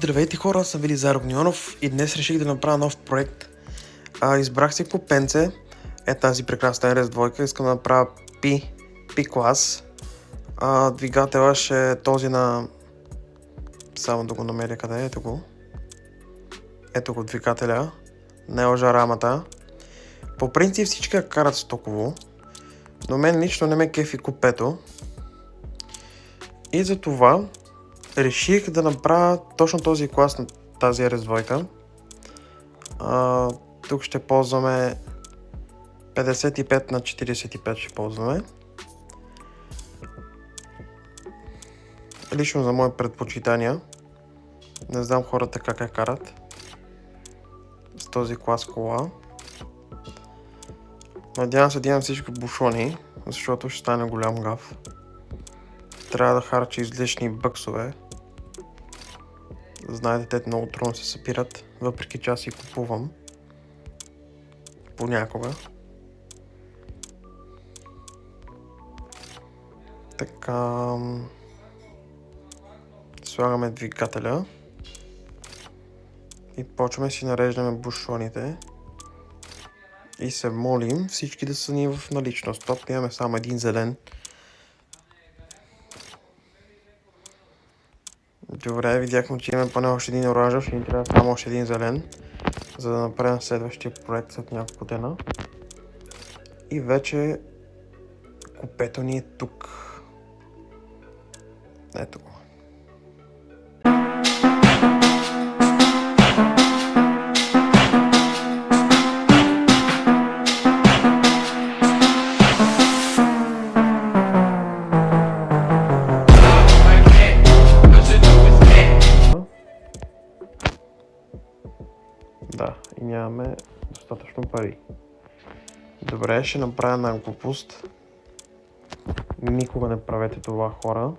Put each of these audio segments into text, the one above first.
Здравейте хора, аз съм Велизар Огнионов и днес реших да направя нов проект. Избрах си купенце, тази прекрасна RS2, искам да направя P клас. Двигателя ще е този на... Само да го намеря къде е, ето го. Ето го двигателя, не лъжа рамата. По принцип всички карат стоково, но мен лично не ме кефи купето. И затова реших да направя точно този клас на тази RS2. Тук ще ползваме 55 на 45 ще ползваме. Лично за мои предпочитания. Не знам хората как я карат с този клас кола. Надявам се да имам всички бушони, защото ще стане голям гаф. Трябва да харча излишни бъксове. Знаете, те много трудно се събират, въпреки че аз си купувам понякога. Така, слагаме двигателя и почваме си нареждаме бушоните и се молим всички да са ни в наличност. Тук имаме само един зелен. Добре, видяхме, че имаме поне още един оранжев, ще ни трябва само още един зелен, за да направим следващия проект след няколко дена. И вече купето ни е тук. Ето го. Да, и нямаме достатъчно пари. Добре, ще направя една глупост. Никога не правете това, хора.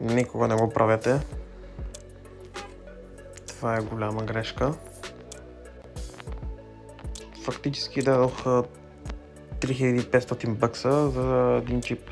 Никога не го правете. Това е голяма грешка. Фактически дадох 3500 бакса за един чип.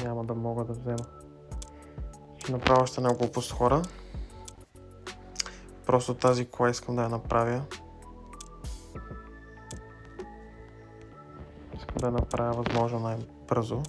Няма да мога да взема. Ще направя още една глупост, хора. Просто тази кола искам да я направя. Искам да я направя възможно най-бързо.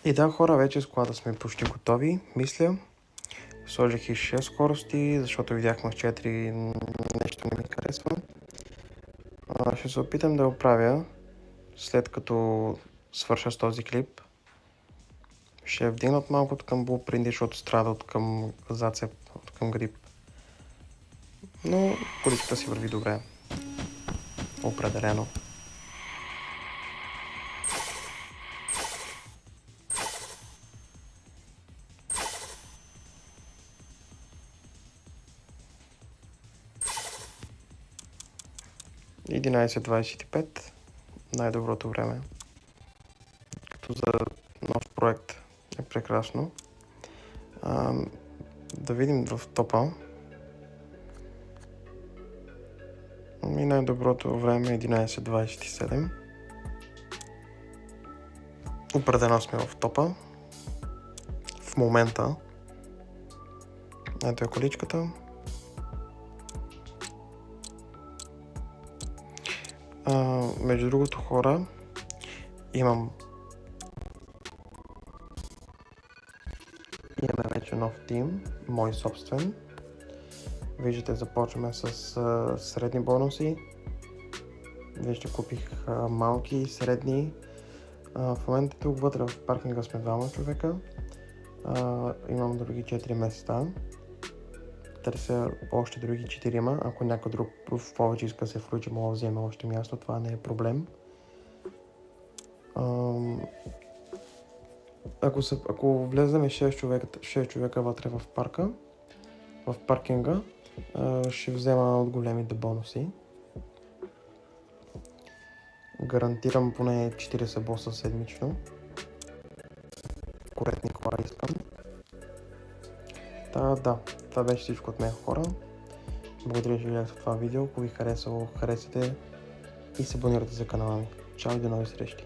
И да, хора, вече с колата сме почти готови, мисля. Сложих и 6 скорости, защото видяхме с 4 нещо не ми харесва. Ще се опитам да го правя след като свърша с този клип. Ще вдигна от малко от към Blueprint, защото страда от към зацеп, от към грип. Но количката си върви добре. Определено. И 11:25, най-доброто време. Като за нов проект е прекрасно. Да видим в топа. И най-доброто време е 11:27. Определено сме в топа. В момента. Ето е количката. Между другото, хора, имаме вече нов тим, мой собствен. Виждате, започваме с средни бонуси. Вижте, купих малки и средни. В момента тук вътре в паркинга сме 2 човека. Имам други 4 места. Търся още други 4, ако някой друг в повече иска да се включи, мога да вземе още място, това не е проблем. Ако влеземе 6 човека вътре в парка, в паркинга, ще взема от големите бонуси. Гарантирам поне 40 боса седмично. Конкретни кола искам. Да, това беше всичко от мен, хора. Благодаря, че гледахте това видео. Ако ви харесало, харесате и се абонирайте за канала ми. Чао и до нови срещи!